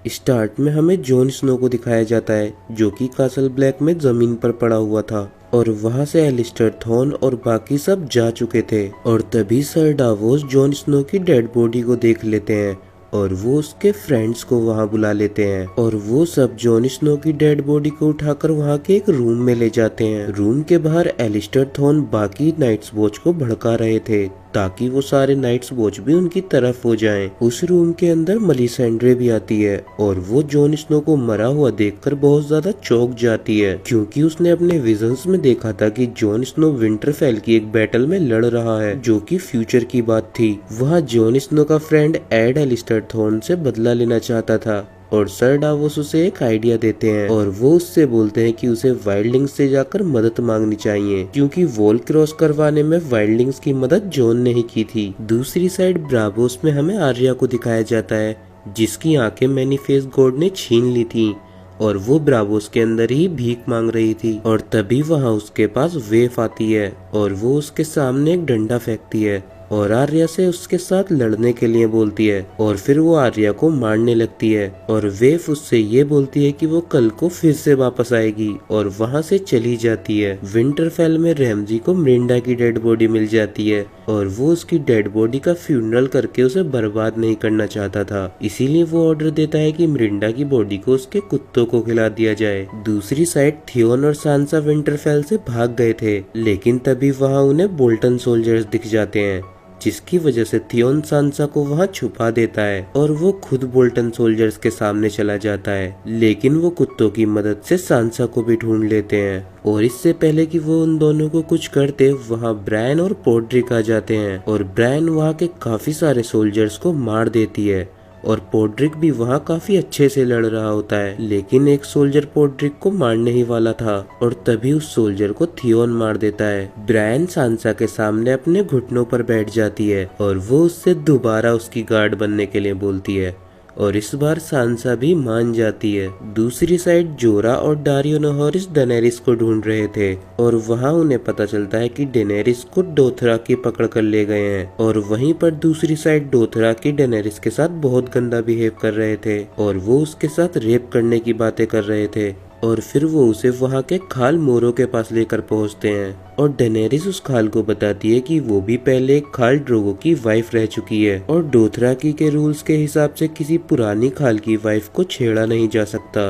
Start में हमें Jon Snow को दिखाया जाता है जो कि कासल ब्लैक में जमीन पर पड़ा हुआ था और वहां से एलिस्टर थॉर्न और बाकी सब जा चुके थे। और तभी सर डावोस जॉन स्नो की डेड बॉडी को देख लेते हैं और वो उसके फ्रेंड्स को वहां बुला लेते हैं और वो सब जॉन स्नो की डेड बॉडी को उठाकर वहां के एक रूम में ले जाते हैं। रूम के बाहर एलिस्टर थॉर्न बाकी नाइट्स वॉच को भड़का रहे थे ताकि वो सारे नाइट्स वॉच भी उनकी तरफ हो जाएं। उस रूम के अंदर मेलिसेंड्रे भी आती है और वो जॉन स्नो को मरा हुआ देखकर बहुत ज्यादा चौंक जाती है क्योंकि उसने अपने विजन्स में देखा था कि जॉन स्नो विंटरफेल की एक बैटल में लड़ रहा है जो कि फ्यूचर की बात थी। वहाँ जॉन स्नो का फ्रेंड एड एलिस्टर थॉर्न से बदला लेना चाहता था और सर डावोस उसे एक आइडिया देते हैं और वो उससे बोलते हैं कि उसे वाइल्डिंग्स से जाकर मदद मांगनी चाहिए क्योंकि वॉल क्रॉस करवाने में वाइल्डिंग्स की मदद जॉन ने ही की थी। दूसरी साइड ब्रावोस में हमें आर्या को दिखाया जाता है जिसकी आंखें मैनीफेस गॉड ने छीन ली थी और वो ब्रावोस के अंदर ही भीख मांग रही थी। और तभी वहाँ उसके पास वेफ आती है और वो उसके सामने एक डंडा फेंकती है और आर्या से उसके साथ लड़ने के लिए बोलती है और फिर वो आर्या को मारने लगती है और वेफ उससे ये बोलती है कि वो कल को फिर से वापस आएगी और वहाँ से चली जाती है। विंटरफेल में रैमजी को मिरिंडा की डेड बॉडी मिल जाती है और वो उसकी डेड बॉडी का फ्यूनरल करके उसे बर्बाद नहीं करना चाहता था, इसीलिए वो ऑर्डर देता है कि मिरिंडा की बॉडी को उसके कुत्तों को खिला दिया जाए। दूसरी साइड थियोन और सांसा विंटरफेल से भाग गए थे लेकिन तभी वहाँ उन्हें बोल्टन सोल्जर्स दिख जाते हैं जिसकी वजह से थियोन सांसा को वहां छुपा देता है और वो खुद बोल्टन सोल्जर्स के सामने चला जाता है लेकिन वो कुत्तों की मदद से सांसा को भी ढूंढ लेते हैं। और इससे पहले कि वो उन दोनों को कुछ करते वहां ब्रायन और पोड्रिक आ जाते हैं और ब्रायन वहां के काफी सारे सोल्जर्स को मार देती है और पोड्रिक भी वहाँ काफी अच्छे से लड़ रहा होता है लेकिन एक सोल्जर पोड्रिक को मारने ही वाला था और तभी उस सोल्जर को थियोन मार देता है। ब्रायन सांसा के सामने अपने घुटनों पर बैठ जाती है और वो उससे दोबारा उसकी गार्ड बनने के लिए बोलती है और इस बार सांसा भी मान जाती है। दूसरी साइड जोरा और डारियो नहोरिस डेनेरिस को ढूंढ रहे थे और वहाँ उन्हें पता चलता है कि डेनेरिस को डोथराकी पकड़ कर ले गए हैं और वहीं पर दूसरी साइड डोथराकी डेनेरिस के साथ बहुत गंदा बिहेव कर रहे थे और वो उसके साथ रेप करने की बातें कर रहे थे और फिर वो उसे वहाँ के खाल मोरो के पास लेकर पहुँचते हैं और डेनेरिस उस खाल को बताती है कि वो भी पहले एक खाल ड्रोगो की वाइफ रह चुकी है और डोथराकी के रूल्स के हिसाब से किसी पुरानी खाल की वाइफ को छेड़ा नहीं जा सकता,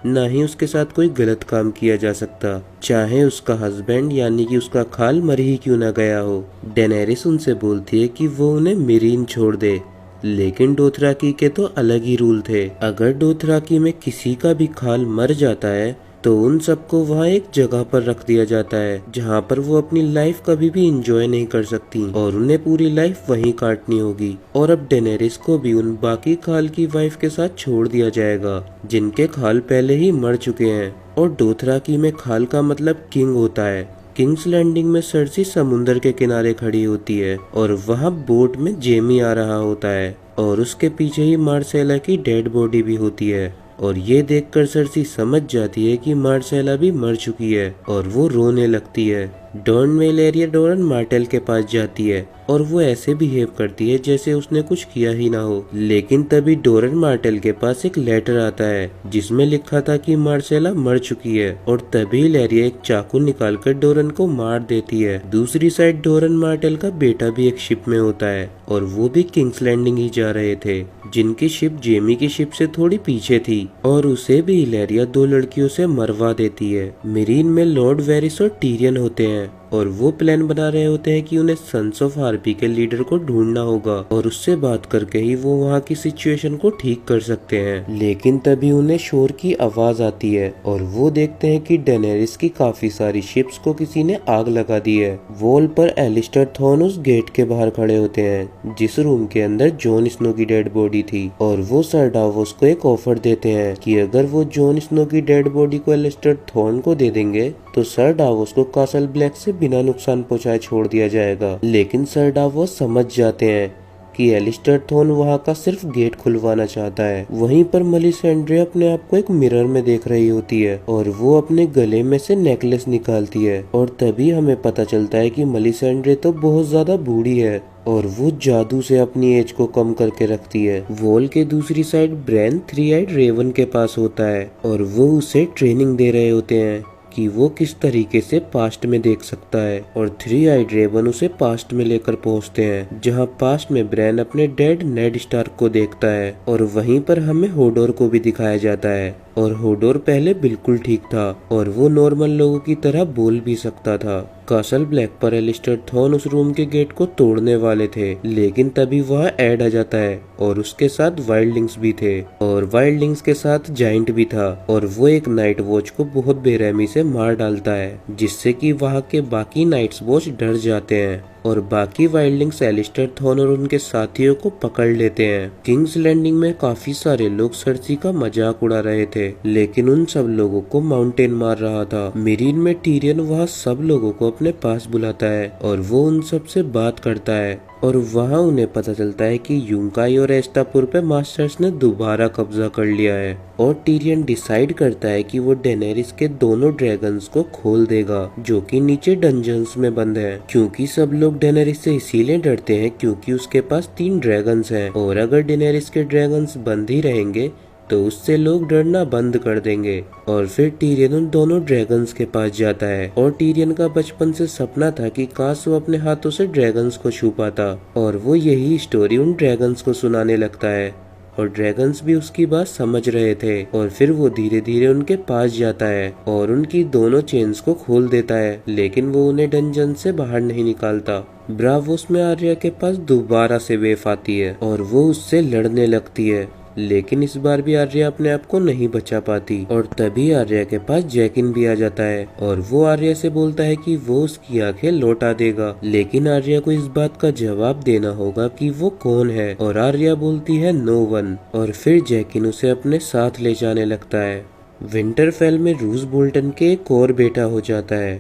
न ही उसके साथ कोई गलत काम किया जा सकता चाहे उसका हस्बैंड यानी कि उसका खाल मर ही क्यों न गया हो। डेनेरिस उनसे बोलती है कि वो उन्हें मीरीन छोड़ दे लेकिन डोथराकी के तो अलग ही रूल थे। अगर डोथराकी में किसी का भी खाल मर जाता है तो उन सबको वहाँ एक जगह पर रख दिया जाता है जहाँ पर वो अपनी लाइफ कभी भी एंजॉय नहीं कर सकती और उन्हें पूरी लाइफ वहीं काटनी होगी। और अब डेनेरिस को भी उन बाकी खाल की वाइफ के साथ छोड़ दिया जाएगा जिनके खाल पहले ही मर चुके हैं। और डोथराकी में खाल का मतलब किंग होता है। किंग्स लैंडिंग में सर्सी समुंदर के किनारे खड़ी होती है और वहाँ बोट में जेमी आ रहा होता है और उसके पीछे ही मार्सेला की डेड बॉडी भी होती है और ये देखकर सर्सी समझ जाती है कि मार्सेला भी मर चुकी है और वो रोने लगती है। डॉन वेलेरिया डोरन मार्टेल के पास जाती है और वो ऐसे बिहेव करती है जैसे उसने कुछ किया ही ना हो लेकिन तभी डोरन मार्टेल के पास एक लेटर आता है जिसमें लिखा था कि मार्सेला मर चुकी है और तभी लेरिया एक चाकू निकालकर डोरन को मार देती है। दूसरी साइड डोरन मार्टेल का बेटा भी एक शिप में होता है और वो भी किंग्स लैंडिंग ही जा रहे थे जिनकी शिप जेमी की शिप से थोड़ी पीछे थी और उसे भी हिलेरिया दो लड़कियों से मरवा देती है। मेरीन में लॉर्ड वेरिस और टीरियन होते हैं और वो प्लान बना रहे होते हैं कि उन्हें सन्स ऑफ हार्पी के लीडर को ढूंढना होगा और उससे बात करके ही वो वहाँ की सिचुएशन को ठीक कर सकते हैं। लेकिन तभी उन्हें शोर की आवाज आती है और वो देखते हैं कि डेनेरिस की काफी सारी शिप्स को किसी ने आग लगा दी है। वॉल पर एलिस्टर थॉर्न उस गेट के बाहर खड़े होते हैं जिस रूम के अंदर जॉन स्नो की डेड बॉडी थी और वो सर डावोस को एक ऑफर देते हैं कि अगर वो जॉन स्नो की डेड बॉडी को एलिस्टर थॉर्न को दे देंगे तो सर डावोस को कासल ब्लैक से बिना नुकसान पहुंचाए छोड़ दिया जाएगा। लेकिन सर डावोस समझ जाते हैं क्योंकि एलिस्टर थॉर्न वहाँ का सिर्फ गेट खुलवाना चाहता है। वहीं पर मेलिसेंड्रे अपने आप को एक मिरर में देख रही होती है और वो अपने गले में से नेकलेस निकालती है और तभी हमें पता चलता है कि मेलिसेंड्रे तो बहुत ज्यादा बूढ़ी है और वो जादू से अपनी एज को कम करके रखती है। वॉल के दूसरी side bran three eyed Raven के पास होता है और वो उसे ट्रेनिंग दे रहे होते हैं कि वो किस तरीके से पास्ट में देख सकता है और थ्री आइड रेवन उसे पास्ट में लेकर पहुंचते हैं, जहां पास्ट में ब्रैन अपने डैड नेड स्टार्क को देखता है और वहीं पर हमें होडोर को भी दिखाया जाता है। और होडोर पहले बिल्कुल ठीक था और वो नॉर्मल लोगों की तरह बोल भी सकता था। कासल ब्लैक पर एलिस्टर थॉर्न उस रूम के गेट को तोड़ने वाले थे, लेकिन तभी वह ऐड आ जाता है और उसके साथ वाइल्डलिंग्स भी थे और वाइल्डलिंग्स के साथ जाइंट भी था और वो एक नाइट वॉच को बहुत बेरहमी से मार डालता है, जिससे कि वहाँ के बाकी नाइट्स वॉच डर जाते हैं और बाकी वाइल्डलिंग्स एलिस्टर थॉर्न और उनके साथियों को पकड़ लेते हैं। किंग्स लैंडिंग में काफी सारे लोग सर्सी का मजाक उड़ा रहे थे, लेकिन उन सब लोगों को माउंटेन मार रहा था। मीरीन में टीरियन वहाँ सब लोगों को अपने पास बुलाता है और वो उन सब से बात करता है और वहाँ उन्हें पता चलता है कि यूंकाई और एस्टापुर पे मास्टर्स ने दोबारा कब्जा कर लिया है और टीरियन डिसाइड करता है कि वो डेनेरिस के दोनों ड्रैगन्स को खोल देगा जो कि नीचे डंजन्स में बंद है, क्योंकि सब लोग डेनेरिस से इसीलिए डरते हैं क्योंकि उसके पास 3 ड्रैगन्स हैं और अगर डेनेरिस के ड्रैगन्स बंद ही रहेंगे तो उससे लोग डरना बंद कर देंगे। और फिर टीरियन उन दोनों ड्रैगन्स के पास जाता है और टीरियन का बचपन से सपना था कि काश वो अपने हाथों से ड्रैगन्स को छू पाता और वो यही स्टोरी उन ड्रैगन्स को सुनाने लगता है और ड्रैगन्स भी उसकी बात समझ रहे थे और फिर वो धीरे धीरे उनके पास जाता है और उनकी दोनों चेन्स को खोल देता है, लेकिन वो उन्हें डंजन से बाहर नहीं निकालता। ब्रावोस में आर्या के पास दोबारा से वेफ आती है और वो उससे लड़ने लगती है, लेकिन इस बार भी आर्या अपने आप को नहीं बचा पाती और तभी आर्या के पास जैकिन भी आ जाता है और वो आर्या से बोलता है कि वो उसकी आंखें लौटा देगा, लेकिन आर्या को इस बात का जवाब देना होगा कि वो कौन है और आर्या बोलती है नो वन और फिर जैकिन उसे अपने साथ ले जाने लगता है। विंटरफेल में रूस बोल्टन के एक और बेटा हो जाता है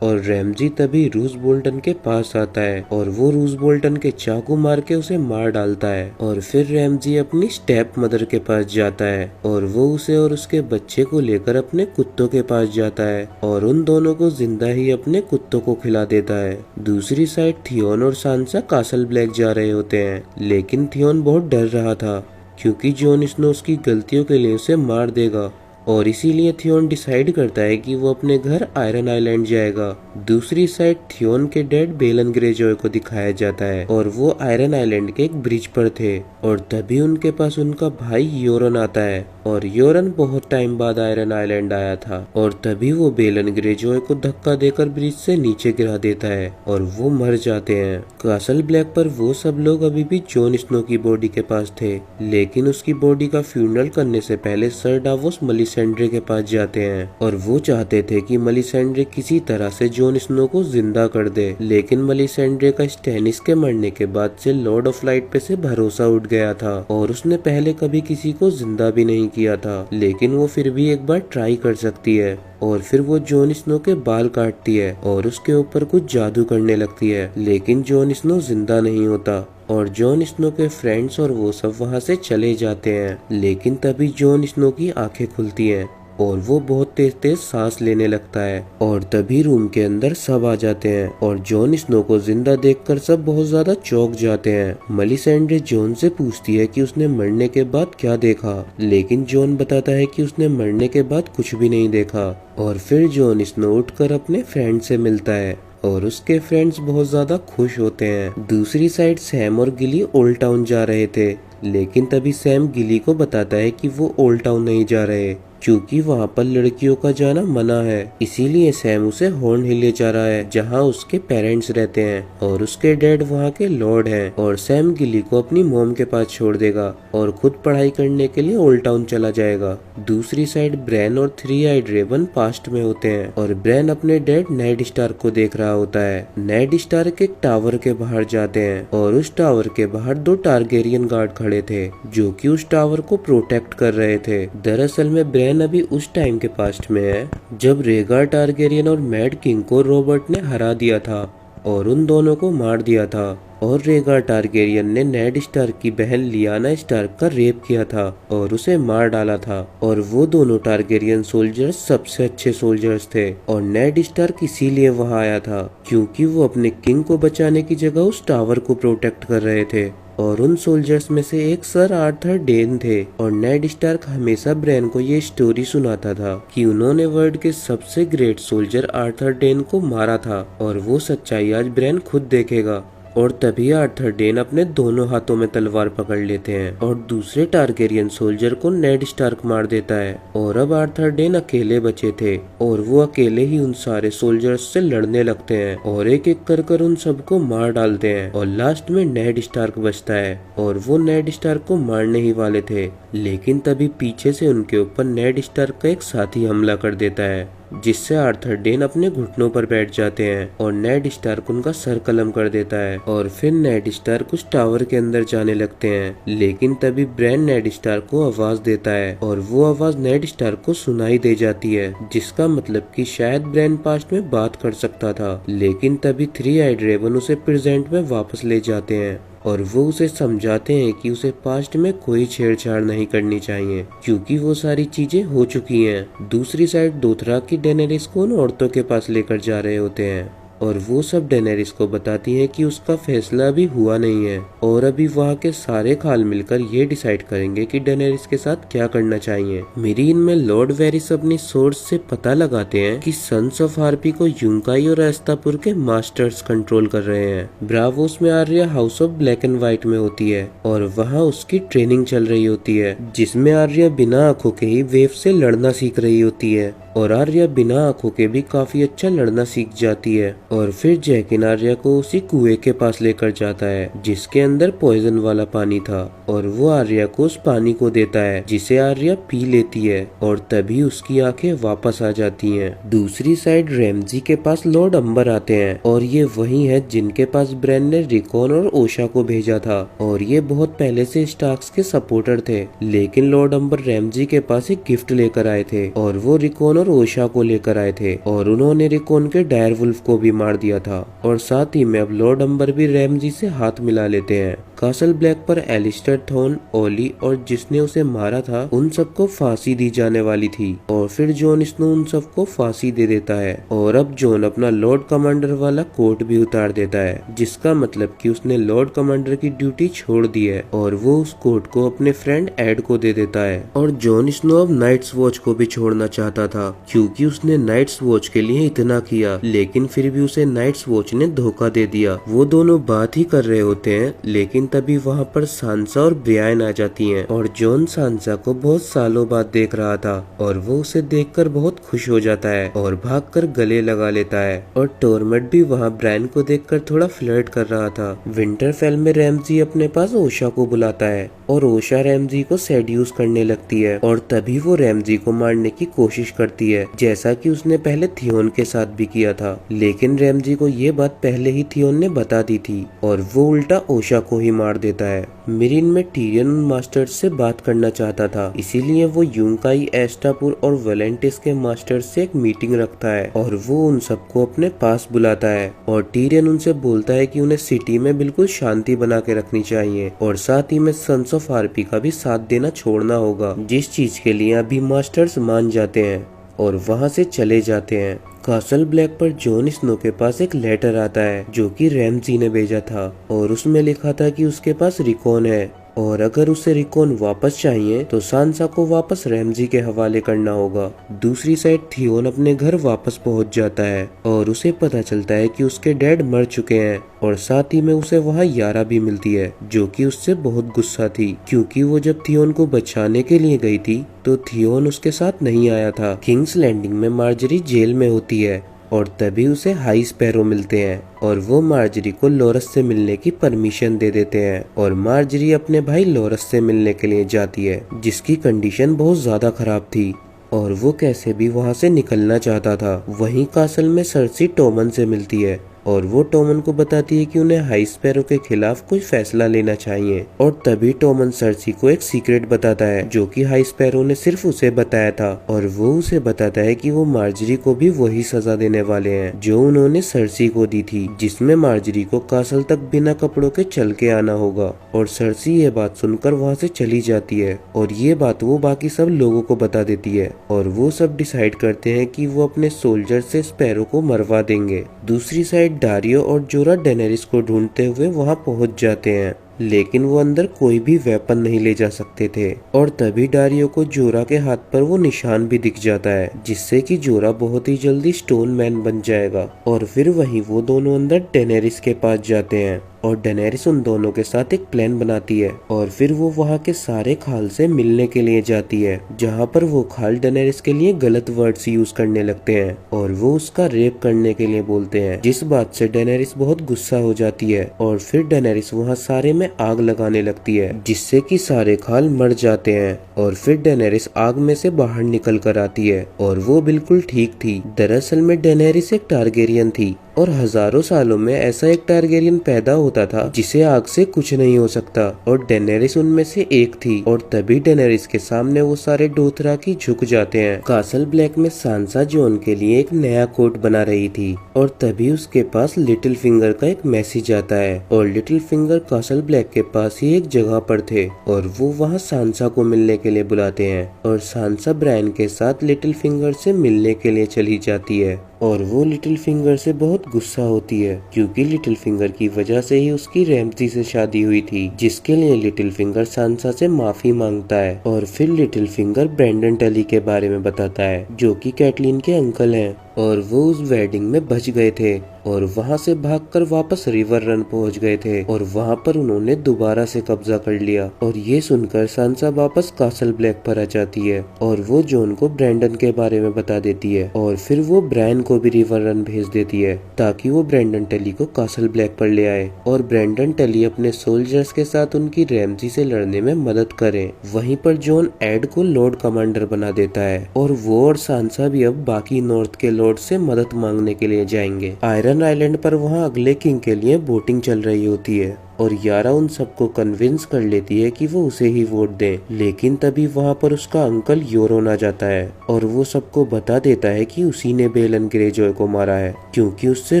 और रैमजी तभी रूस बोल्टन के पास आता है और वो रूस बोल्टन के चाकू मार के उसे मार डालता है और फिर रैमजी अपनी स्टेप मदर के पास जाता है और वो उसे और उसके बच्चे को लेकर अपने कुत्तों के पास जाता है और उन दोनों को जिंदा ही अपने कुत्तों को खिला देता है। दूसरी साइड थियोन और सांसा कासल ब्लैक जा रहे होते हैं, लेकिन थियोन बहुत डर रहा था क्योंकि जॉन स्नो उसकी गलतियों के लिए उसे मार देगा और इसीलिए थियोन डिसाइड करता है कि वो अपने घर आयरन आइलैंड जाएगा। दूसरी साइड थियोन के डैड बेलन ग्रेजॉय को दिखाया जाता है और वो आयरन आइलैंड के एक ब्रिज पर थे और तभी उनके पास उनका भाई योरन आता है और योरन बहुत टाइम बाद आयरन आइलैंड आया था और तभी वो बेलन ग्रेजॉय को धक्का देकर ब्रिज से नीचे गिरा देता है और वो मर जाते हैं। कासल ब्लैक पर वो सब लोग अभी भी जॉन स्नो की बॉडी के पास थे, लेकिन उसकी बॉडी का फ्यूनरल करने से पहले सर डावोस मेलिसेंड्रे के पास जाते हैं और वो चाहते थे कि मेलिसेंड्रे किसी तरह से जॉन स्नो को जिंदा कर दे, लेकिन मेलिसेंड्रे का स्टैनिस के मरने के बाद से लॉर्ड ऑफ लाइट पे से भरोसा उठ गया था और उसने पहले कभी किसी को जिंदा भी नहीं किया था, लेकिन वो फिर भी एक बार ट्राई कर सकती है। और फिर वो जॉन स्नो के बाल काटती है और उसके ऊपर कुछ जादू करने लगती है, लेकिन जॉन स्नो जिंदा नहीं होता और जॉन स्नो के फ्रेंड्स और वो सब वहाँ से चले जाते हैं। लेकिन तभी जॉन स्नो की आंखें खुलती हैं और वो बहुत तेज तेज सांस लेने लगता है और तभी रूम के अंदर सब आ जाते हैं और जॉन स्नो को जिंदा देखकर सब बहुत ज्यादा चौंक जाते हैं। मेलिसेंड्रे जॉन से पूछती है कि उसने मरने के बाद क्या देखा, लेकिन जॉन बताता है कि उसने मरने के बाद कुछ भी नहीं देखा। और फिर जॉन स्नो उठकर अपने फ्रेंड से मिलता है और उसके फ्रेंड्स बहुत ज्यादा खुश होते हैं। दूसरी साइड सैम और गिली ओल्ड टाउन जा रहे थे, लेकिन तभी सैम गिली को बताता है कि वो ओल्ड टाउन नहीं जा रहे क्योंकि वहाँ पर लड़कियों का जाना मना है, इसीलिए सैम उसे हॉर्न हिल ले जा रहा है जहाँ उसके पेरेंट्स रहते हैं और उसके डैड वहाँ के लॉर्ड हैं और सैम गिली को अपनी मॉम के पास छोड़ देगा और खुद पढ़ाई करने के लिए ओल्ड टाउन चला जाएगा। दूसरी साइड ब्रैन और थ्री आइड रेवन पास्ट में होते हैं और ब्रैन अपने डैड नेड स्टार्क को देख रहा होता है। नेड स्टार्क एक टावर के बाहर जाते हैं और उस टावर के बाहर 2 टारगेरियन गार्ड खड़े थे जो कि उस टावर को प्रोटेक्ट कर रहे थे। दरअसल में ब्रैन अभी उस टाइम के पास्ट में है जब रेगार टारगेरियन और मैड किंग को रॉबर्ट ने हरा दिया था और उन दोनों को मार दिया था। और रेगा टारगेरियन ने नेड स्टार्क की बहन लियाना स्टार्क का रेप किया था और उसे मार डाला था। और वो दोनों टारगेरियन सोल्जर्स सबसे अच्छे सोल्जर्स थे और नेड स्टार्क इसीलिए वहां आया था क्योंकि वो अपने किंग को बचाने की जगह उस टावर को प्रोटेक्ट कर रहे थे। और उन सोल्जर्स में से एक सर आर्थर डेन थे और नेड स्टार्क हमेशा ब्रैन को ये स्टोरी सुनाता था कि उन्होंने वर्ल्ड के सबसे ग्रेट सोल्जर आर्थर डेन को मारा था और वो सच्चाई आज ब्रैन खुद देखेगा। और तभी आर्थर डेन अपने दोनों हाथों में तलवार पकड़ लेते हैं और दूसरे टारगेरियन सोल्जर को नेड स्टार्क मार देता है। और अब आर्थर डेन अकेले बचे थे और वो अकेले ही उन सारे सोल्जर्स से लड़ने लगते हैं और एक एक कर उन सबको मार डालते हैं। और लास्ट में नेड स्टार्क बचता है और वो नेड स्टार्क को मारने ही वाले थे, लेकिन तभी पीछे से उनके ऊपर नेड स्टार्क का एक साथी हमला कर देता है जिससे आर्थर डेन अपने घुटनों पर बैठ जाते हैं और नेड स्टार्क उनका सर कलम कर देता है। और फिर नेड स्टार्क उस टावर के अंदर जाने लगते हैं, लेकिन तभी ब्रैन नेड स्टार्क को आवाज देता है और वो आवाज नेड स्टार्क को सुनाई दे जाती है, जिसका मतलब कि शायद ब्रैन पास्ट में बात कर सकता था। लेकिन तभी थ्री आइड रेवन उसे प्रेजेंट में वापस ले जाते हैं और वो उसे समझाते हैं कि उसे पास्ट में कोई छेड़छाड़ नहीं करनी चाहिए क्योंकि वो सारी चीजें हो चुकी हैं। दूसरी साइड दोथराकी डेनेरिस को उन औरतों के पास लेकर जा रहे होते हैं और वो सब डेनेरिस को बताती हैं कि उसका फैसला अभी हुआ नहीं है और अभी वहाँ के सारे खाल मिलकर ये डिसाइड करेंगे कि डेनेरिस के साथ क्या करना चाहिए। मीरीन में लॉर्ड वेरिस अपनी सोर्स से पता लगाते हैं कि सन्स ऑफ हार्पी को यूंकाई और एस्तापुर के मास्टर्स कंट्रोल कर रहे हैं। ब्रावोस में Arya house of black and white में होती है और वहाँ उसकी ट्रेनिंग चल रही होती है जिसमें आर्या बिना आंखों के ही वेव से लड़ना सीख रही होती है और आर्या बिना आंखों के भी काफी अच्छा लड़ना सीख जाती है। और फिर जैकिन आर्या को उसी कुएं के पास लेकर जाता है जिसके अंदर पॉइजन वाला पानी था और वो आर्या को उस पानी को देता है जिसे आर्या पी लेती है और तभी उसकी आंखें वापस आ जाती हैं। दूसरी साइड रैमजी के पास लॉर्ड अंबर आते हैं और ये वही है जिनके पास ब्रैन ने रिकॉन और ओशा को भेजा था और ये बहुत पहले से स्टार्क्स के सपोर्टर थे। लेकिन लॉर्ड अंबर रैमजी के पास एक गिफ्ट लेकर आए थे और वो रिकॉन और ओशा को लेकर आए थे और उन्होंने रिकॉन के डायरवुल्फ को भी मार दिया था। और साथ ही में अब लॉर्ड अंबर भी रैमजी से हाथ मिला लेते हैं। कासल ब्लैक पर एलिस्टर थॉर्न, ओली और जिसने उसे मारा था उन सबको फांसी दी जाने वाली थी और फिर जॉन स्नो उन सबको फांसी दे देता है। और अब जॉन अपना लॉर्ड कमांडर वाला कोट भी उतार देता है जिसका मतलब कि उसने लॉर्ड कमांडर की ड्यूटी छोड़ दी है और वो उस कोट को अपने फ्रेंड एड को दे देता है। और जॉन स्नो अब नाइट्स वॉच को भी छोड़ना चाहता था क्योंकि उसने नाइट्स वॉच के लिए इतना किया, लेकिन फिर भी उसे नाइट्स वॉच ने धोखा दे दिया। वो दोनों बात ही कर रहे होते हैं लेकिन तभी वहाँ पर सांसा और ब्रियान आ जाती हैं और जॉन सांसा को बहुत सालों बाद देख रहा था और वो उसे देखकर बहुत खुश हो जाता है और भागकर गले लगा लेता है। और टॉर्मेट भी वहाँ ब्रायन को देखकर थोड़ा फ्लर्ट कर रहा था। विंटरफेल में रैमजी अपने पास ओशा को बुलाता है और ओशा रैमजी को सेड्यूस करने लगती है और तभी वो रैमजी को मारने की कोशिश करती है जैसा कि उसने पहले थियोन के साथ भी किया था। लेकिन रैमजी को ये बात पहले ही थियोन ने बता दी थी और वो उल्टा ओशा को ही मार देता है। मीरिन में टीरियन उन मास्टर्स से बात करना चाहता था, इसीलिए वो यूंकाई, एस्टापुर और वेलेंटिस के मास्टर्स से एक मीटिंग रखता है और वो उन सबको अपने पास बुलाता है। और टीरियन उनसे बोलता है कि उन्हें सिटी में बिल्कुल शांति बना के रखनी चाहिए और साथ ही में सन्स ऑफ हार्पी का भी साथ देना छोड़ना होगा, जिस चीज के लिए अभी मास्टर्स मान जाते हैं और वहाँ से चले जाते हैं। कासल ब्लैक पर जॉन स्नो के पास एक लेटर आता है जो कि रैमजी ने भेजा था और उसमें लिखा था कि उसके पास रिकॉन है और अगर उसे रिकॉन वापस चाहिए तो सांसा को वापस रैमजी के हवाले करना होगा। दूसरी साइड थियोन अपने घर वापस पहुंच जाता है और उसे पता चलता है कि उसके डैड मर चुके हैं और साथ ही में उसे वहां यारा भी मिलती है जो कि उससे बहुत गुस्सा थी क्योंकि वो जब थियोन को बचाने के लिए गई थी तो थियोन उसके साथ नहीं आया था। किंग्स लैंडिंग में मार्जरी जेल में होती है और तभी उसे हाई स्पैरो मिलते हैं और वो मार्जरी को लोरस से मिलने की परमिशन दे देते हैं और मार्जरी अपने भाई लोरस से मिलने के लिए जाती है जिसकी कंडीशन बहुत ज्यादा खराब थी और वो कैसे भी वहाँ से निकलना चाहता था। वहीं कासल में सर्सी टोमन से मिलती है और वो टोमन को बताती है कि उन्हें हाई स्पैरो के खिलाफ कोई फैसला लेना चाहिए। और तभी टोमन सर्सी को एक सीक्रेट बताता है जो कि हाई स्पैरो ने सिर्फ उसे बताया था, और वो उसे बताता है कि वो मार्जरी को भी वही सजा देने वाले हैं जो उन्होंने सर्सी को दी थी, जिसमें मार्जरी को कासल तक बिना कपड़ों के चल के आना होगा। और सर्सी ये बात सुनकर वहाँ से चली जाती है और ये बात वो बाकी सब लोगों को बता देती है, और वो सब डिसाइड करते हैं कि वो अपने सोल्जर से स्पैरो को मरवा देंगे। दूसरी साइड डारियो और जोरा डेनेरिस को ढूंढते हुए वहाँ पहुँच जाते हैं, लेकिन वो अंदर कोई भी वेपन नहीं ले जा सकते थे। और तभी डारियो को जोरा के हाथ पर वो निशान भी दिख जाता है, जिससे कि जोरा बहुत ही जल्दी स्टोन मैन बन जाएगा। और फिर वहीं वो दोनों अंदर डेनेरिस के पास जाते हैं और डेनेरिस उन दोनों के साथ एक प्लान बनाती है, और फिर वो वहाँ के सारे खाल से मिलने के लिए जाती है, जहाँ पर वो खाल डेनेरिस के लिए गलत वर्ड्स यूज करने लगते हैं और वो उसका रेप करने के लिए बोलते हैं, जिस बात से डेनेरिस बहुत गुस्सा हो जाती है। और फिर डेनेरिस वहाँ सारे में आग लगाने लगती है, जिससे कि सारे खाल मर जाते हैं। और फिर डेनेरिस आग में से बाहर निकल कर आती है और वो बिल्कुल ठीक थी। दरअसल में डेनेरिस एक टारगेरियन थी और हजारों सालों में ऐसा एक टारगेरियन पैदा होता था जिसे आग से कुछ नहीं हो सकता, और डेनेरिस उनमें से एक थी। और तभी डेनेरिस के सामने वो सारे डोथराकी झुक जाते हैं। कासल ब्लैक में सांसा जॉन के लिए एक नया कोट बना रही थी, और तभी उसके पास लिटिल फिंगर का एक मैसेज आता है, और लिटिल फिंगर कासल ब्लैक के पास ही एक जगह पर थे और वो वहाँ सांसा को मिलने के लिए बुलाते हैं। और सांसा ब्रायन के साथ लिटिल फिंगर से मिलने के लिए चली जाती है, और वो लिटिल फिंगर से बहुत गुस्सा होती है क्योंकि लिटिल फिंगर की वजह से ही उसकी रैमसी से शादी हुई थी, जिसके लिए लिटिल फिंगर सांसा से माफी मांगता है। और फिर लिटिल फिंगर ब्रेंडन टली के बारे में बताता है जो कि कैटलीन के अंकल हैं, और वो उस वेडिंग में बच गए थे और वहाँ से भागकर वापस रिवर रन पहुँच गए थे, और वहाँ पर उन्होंने दोबारा से कब्जा कर लिया। और ये सुनकर सांसा वापस कासल ब्लैक पर आ जाती है और वो जॉन को ब्रेंडन के बारे में बता देती है, और फिर वो ब्रायन को भी रिवर रन भेज देती है ताकि वो ब्रेंडन टली को कासल ब्लैक पर ले आए, और ब्रेंडन टली अपने सोल्जर्स के साथ उनकी रैमसी से लड़ने में मदद करे। वहीं पर जॉन एड को लॉर्ड कमांडर बना देता है, और वो और सांसा भी अब बाकी नॉर्थ के लॉर्ड से मदद मांगने के लिए जाएंगे। आयरन आइलैंड पर वहाँ अगले किंग के लिए वोटिंग चल रही होती है, और यारा उन सबको कन्विंस कर लेती है कि वो उसे ही वोट दे। लेकिन तभी वहाँ पर उसका अंकल योरोन आ जाता है और वो सबको बता देता है कि उसी ने बेलन ग्रेजॉय को मारा है क्योंकि उससे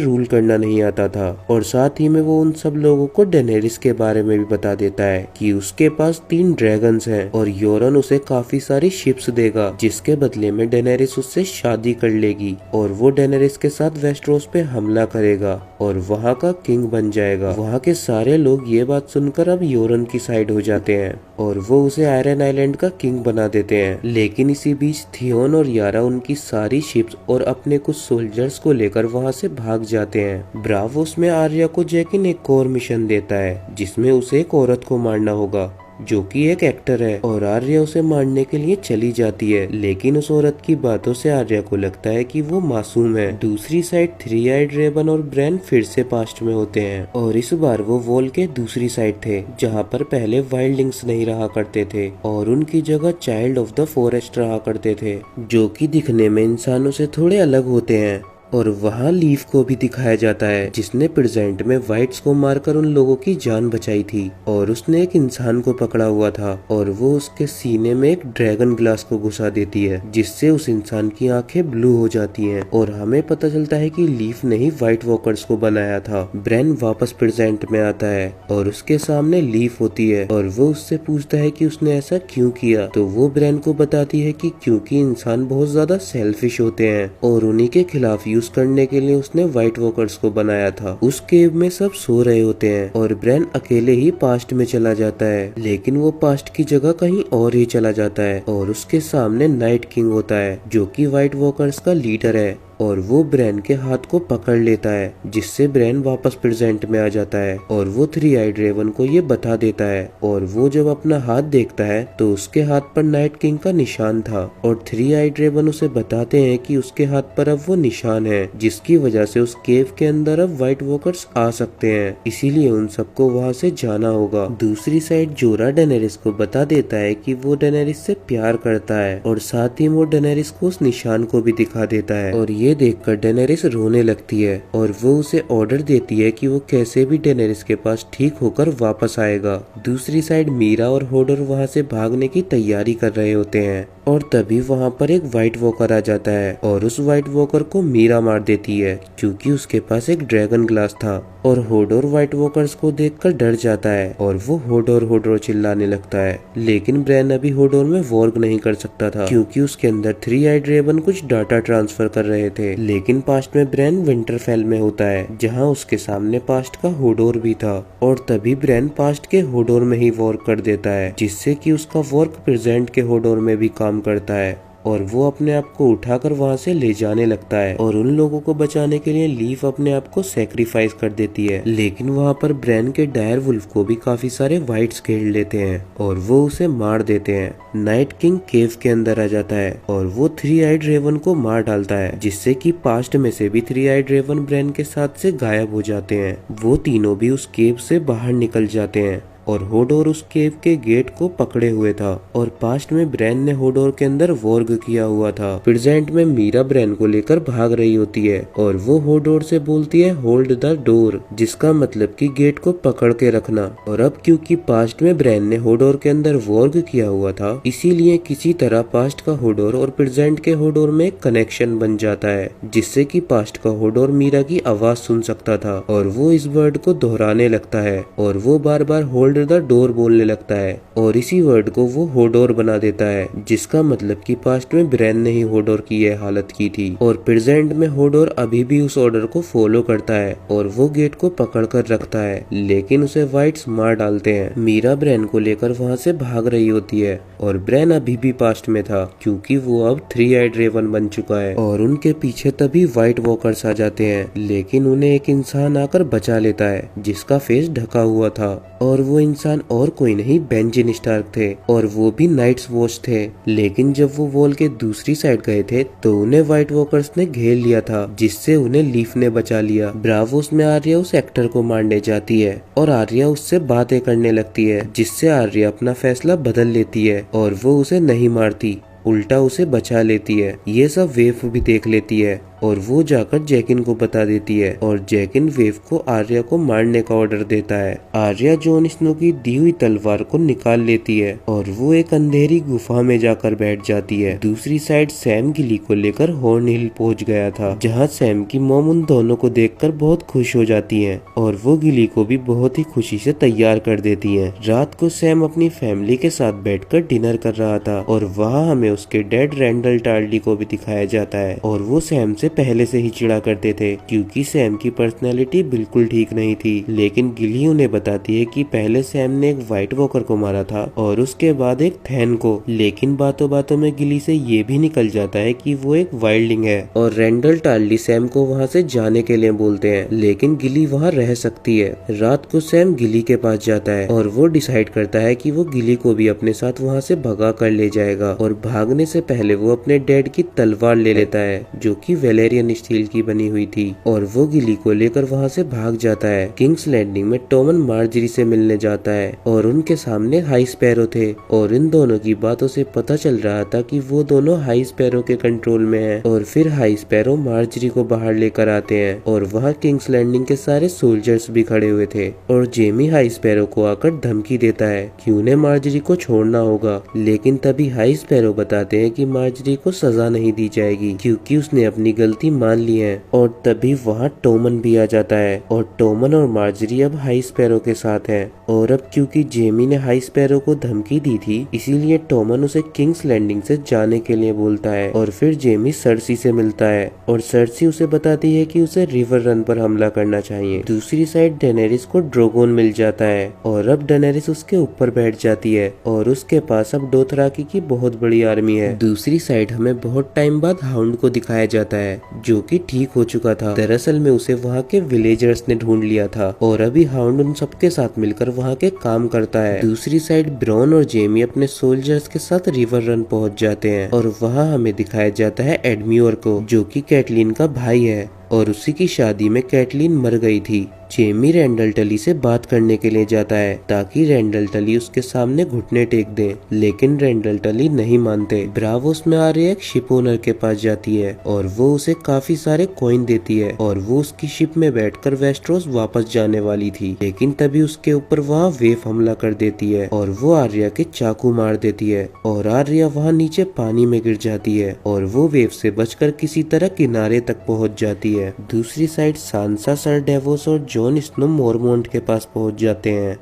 रूल करना नहीं आता था। और साथ ही में वो उन सब लोगों को डेनेरिस के बारे में भी बता देता है कि उसके पास 3 ड्रैगन्स हैं और योरोन उसे काफी सारी शिप्स देगा, जिसके बदले में डेनेरिस उससे शादी कर लेगी और वो डेनेरिस के साथ वेस्टरोस पे हमला करेगा और वहाँ का किंग बन जाएगा। वहाँ के सारे लोग ये बात सुनकर अब योरन की साइड हो जाते हैं और वो उसे आयरन आइलैंड का किंग बना देते हैं। लेकिन इसी बीच थियोन और यारा उनकी सारी शिप्स और अपने कुछ सोल्जर्स को लेकर वहाँ से भाग जाते हैं। ब्रावोस में आर्या को जैकिन एक और मिशन देता है जिसमें उसे एक औरत को मारना होगा जो कि एक एक्टर है, और आर्या उसे मारने के लिए चली जाती है। लेकिन उस औरत की बातों से आर्या को लगता है कि वो मासूम है। दूसरी साइड 3 आइड रेवन और ब्रैन फिर से पास्ट में होते हैं और इस बार वो वॉल के दूसरी साइड थे जहाँ पर पहले वाइल्डलिंग्स नहीं रहा करते थे और उनकी जगह चाइल्ड ऑफ द फॉरेस्ट रहा करते थे जो कि दिखने में इंसानों से थोड़े अलग होते हैं। और वहाँ लीफ को भी दिखाया जाता है जिसने प्रेजेंट में वाइट्स को मारकर उन लोगों की जान बचाई थी, और उसने एक इंसान को पकड़ा हुआ था और वो उसके सीने में एक ड्रैगन ग्लास को घुसा देती है जिससे उस इंसान की आंखें ब्लू हो जाती हैं और हमें पता चलता है कि लीफ ने ही व्हाइट वॉकर्स को बनाया था। ब्रेन वापस प्रेजेंट में आता है और उसके सामने लीफ होती है और वो उससे पूछता है कि उसने ऐसा क्यों किया, तो वो ब्रेन को बताती है कि क्योंकि इंसान बहुत ज्यादा सेल्फिश होते हैं और उन्हीं के खिलाफ करने के लिए उसने व्हाइट वॉकर्स को बनाया था। उस केव में सब सो रहे होते हैं और ब्रेन अकेले ही पास्ट में चला जाता है, लेकिन वो पास्ट की जगह कहीं और ही चला जाता है और उसके सामने नाइट किंग होता है जो कि व्हाइट वॉकर्स का लीडर है और वो ब्रेन के हाथ को पकड़ लेता है जिससे ब्रेन वापस प्रेजेंट में आ जाता है और वो 3 आइड रेवन को ये बता देता है और वो जब अपना हाथ देखता है तो उसके हाथ पर नाइट किंग का निशान था और 3 आइड रेवन उसे बताते हैं कि उसके हाथ पर अब वो निशान है जिसकी वजह से उस केव के अंदर अब व्हाइट वॉकर्स आ सकते हैं, इसीलिए उन सबको वहाँ से जाना होगा। दूसरी साइड जोरा डेनेरिस को बता देता है कि वो डेनेरिस से प्यार करता है और साथ ही वो डेनेरिस को उस निशान को भी दिखा देता है और ये देखकर डेनेरिस रोने लगती है और वो उसे ऑर्डर देती है कि वो कैसे भी डेनेरिस के पास ठीक होकर वापस आएगा। दूसरी साइड मीरा और होडोर वहाँ से भागने की तैयारी कर रहे होते हैं और तभी वहाँ पर एक व्हाइट वॉकर आ जाता है और उस व्हाइट वॉकर को मीरा मार देती है क्योंकि उसके पास एक ड्रैगन ग्लास था। और होडोर व्हाइट वॉकर्स को देखकर डर जाता है और वो होडोर होडोर चिल्लाने लगता है। लेकिन ब्रेन अभी होडोर में वॉर्क नहीं कर सकता था क्योंकि उसके अंदर 3-eyed रेवन कुछ डाटा ट्रांसफर कर रहे थे। लेकिन पास्ट में ब्रेन विंटरफेल में होता है जहाँ उसके सामने पास्ट का होडोर भी था और तभी ब्रेन पास्ट के होडोर में ही वॉर्क कर देता है जिससे कि उसका वॉर्क प्रेजेंट के होडोर में भी काम करता है और वो अपने आप को उठाकर वहाँ से ले जाने लगता है और उन लोगों को बचाने के लिए लीफ अपने आप को सेक्रीफाइस कर देती है। लेकिन वहाँ पर ब्रेन के डायर वुल्फ को भी काफी सारे वाइट्स घेर लेते हैं और वो उसे मार देते हैं। नाइट किंग केव के अंदर आ जाता है और वो 3-eyed रेवन को मार डालता है जिससे कि पास्ट में से भी 3-eyed रेवन ब्रेन के साथ से गायब हो जाते हैं। वो तीनों भी उस केव से बाहर निकल जाते हैं और होडोर उस केव के गेट को पकड़े हुए था और पास्ट में ब्रेन ने होडोर के अंदर वॉर्ग किया हुआ था। प्रेजेंट में मीरा ब्रेन को लेकर भाग रही होती है और वो होडोर से बोलती है होल्ड द डोर, जिसका मतलब कि गेट को पकड़ के रखना। और अब क्योंकि पास्ट में ब्रेन ने होडोर के अंदर वॉर्ग किया हुआ था इसीलिए किसी तरह पास्ट का होडोर और प्रेजेंट के होडोर में एक कनेक्शन बन जाता है जिससे कि पास्ट का होडोर मीरा की आवाज सुन सकता था और वो इस वर्ड को दोहराने लगता है और वो बार बार होल्ड द डोर बोलने लगता है और इसी वर्ड को वो होडोर बना देता है जिसका मतलब कि पास्ट में ब्रेन ने ही होडोर की यह हालत की थी और प्रेजेंट में होडोर अभी भी उस ऑर्डर को फॉलो करता है और वो गेट को पकड़ कर रखता है। लेकिन उसे वाइट्स मार डालते हैं। मीरा ब्रेन को लेकर वहाँ से भाग रही होती है और ब्रेन अभी भी पास्ट में था क्योंकि वो अब 3-eyed रेवन बन चुका है और उनके पीछे तभी व्हाइट वॉकर्स आ जाते हैं। लेकिन उन्हें एक इंसान आकर बचा लेता है जिसका फेस ढका हुआ था और वो इंसान और कोई नहीं बेंजामिन स्टार्क थे और वो भी नाइट्स वॉच थे। लेकिन जब वो वॉल के दूसरी साइड गए थे तो उन्हें व्हाइट वॉकर्स ने घेर लिया था जिससे उन्हें लीफ ने बचा लिया। ब्रावोस में आर्या उस एक्टर को मारने जाती है और आर्या उससे बातें करने लगती है जिससे आर्या अपना फैसला बदल लेती है और वो उसे नहीं मारती, उल्टा उसे बचा लेती है। ये सब वेव भी देख लेती है और वो जाकर जैकिन को बता देती है और जैकिन वेव को आर्या को मारने का ऑर्डर देता है। आर्या जॉन स्नो की दी हुई तलवार को निकाल लेती है और वो एक अंधेरी गुफा में जाकर बैठ जाती है। दूसरी साइड सैम गिली को लेकर हॉर्न हिल पहुंच गया था जहां सैम की मॉम उन दोनों को देखकर बहुत खुश हो जाती है और वो गिली को भी बहुत ही खुशी से तैयार कर देती है। रात को सैम अपनी फैमिली के साथ बैठकर डिनर कर रहा था और वहाँ हमें उसके डैड रैंडल टार्ली को भी दिखाया जाता है और वो सैम से पहले से ही चिढ़ा करते थे क्योंकि सैम की पर्सनैलिटी बिल्कुल ठीक नहीं थी। लेकिन गिली उन्हें बताती है कि पहले सैम ने एक व्हाइट वॉकर को मारा था और उसके बाद एक थैन को। लेकिन बातों बातों में गिली से ये भी निकल जाता है कि वो एक वाइल्डलिंग है और रैंडल टार्ली सैम को वहाँ से जाने के लिए बोलते हैं लेकिन गिली वहाँ रह सकती है। रात को सैम गिली के पास जाता है और वो डिसाइड करता है कि वो गिली को भी अपने साथ वहाँ से भगा कर ले जाएगा और भागने से पहले वो अपने डैड की तलवार ले लेता है जो कि वेलेरियन स्टील की बनी हुई थी और वो गिली को लेकर वहाँ से भाग जाता है। किंग्स लैंडिंग में टॉमन मार्जरी से मिलने जाता है और उनके सामने हाई स्पैरो थे और इन दोनों की बातों से पता चल रहा था कि वो दोनों हाई स्पैरो के कंट्रोल में हैं। और फिर हाई स्पैरो मार्जरी को बाहर लेकर आते हैं और वहाँ किंग्स लैंडिंग के सारे सोल्जर्स भी खड़े हुए थे और जेमी हाई स्पैरो को आकर धमकी देता है कि उन्हें मार्जरी को छोड़ना होगा। लेकिन तभी हाई स्पैरो बताते हैं कि मार्जरी को सजा नहीं दी जाएगी क्योंकि उसने अपनी गलती मान ली है। और तभी वहाँ टोमन भी आ जाता है और टोमन और मार्जरी अब हाई स्पैरो के साथ हैं। और अब क्योंकि जेमी ने हाई स्पैरो को धमकी दी थी इसीलिए टोमन उसे किंग्स लैंडिंग से जाने के लिए बोलता है और फिर जेमी सर्सी से मिलता है और सर्सी उसे बताती है कि उसे रिवर रन पर हमला करना चाहिए। दूसरी साइड डेनेरिस को ड्रोगोन मिल जाता है और अब डेनेरिस उसके ऊपर बैठ जाती है और उसके पास अब डोथराकी की बहुत बड़ी आर्मी है। दूसरी साइड हमें बहुत टाइम बाद हाउंड को दिखाया जाता है जो कि ठीक हो चुका था। दरअसल में उसे वहाँ के विलेजर्स ने ढूंढ लिया था और अभी हाउंड उन सबके साथ मिलकर वहाँ के काम करता है। दूसरी साइड ब्रॉन और जेमी अपने सोल्जर्स के साथ रिवर रन पहुँच जाते हैं और वहाँ हमें दिखाया जाता है एडम्योर को जो कि कैटलीन का भाई है और उसी की शादी में कैटलीन मर गई थी जेमी रैंडल टली से बात करने के लिए जाता है ताकि रैंडल टली उसके सामने घुटने टेक दे, लेकिन रैंडल टली नहीं मानते। ब्रावोस में आर्या एक शिप ओनर के पास जाती है और वो उसे काफी सारे कॉइन देती है और वो उसकी शिप में बैठकर वेस्टरोस वापस जाने वाली थी, लेकिन तभी उसके ऊपर वहाँ वेव हमला कर देती है और वो आर्या के चाकू मार देती है और आर्या वहाँ नीचे पानी में गिर जाती है और वो वेव से बचकर किसी तरह किनारे तक पहुँच जाती है। दूसरी साइड सांसा, सर डेवोस और जॉन स्नो मोरमोंट के पास पहुँच जाते हैं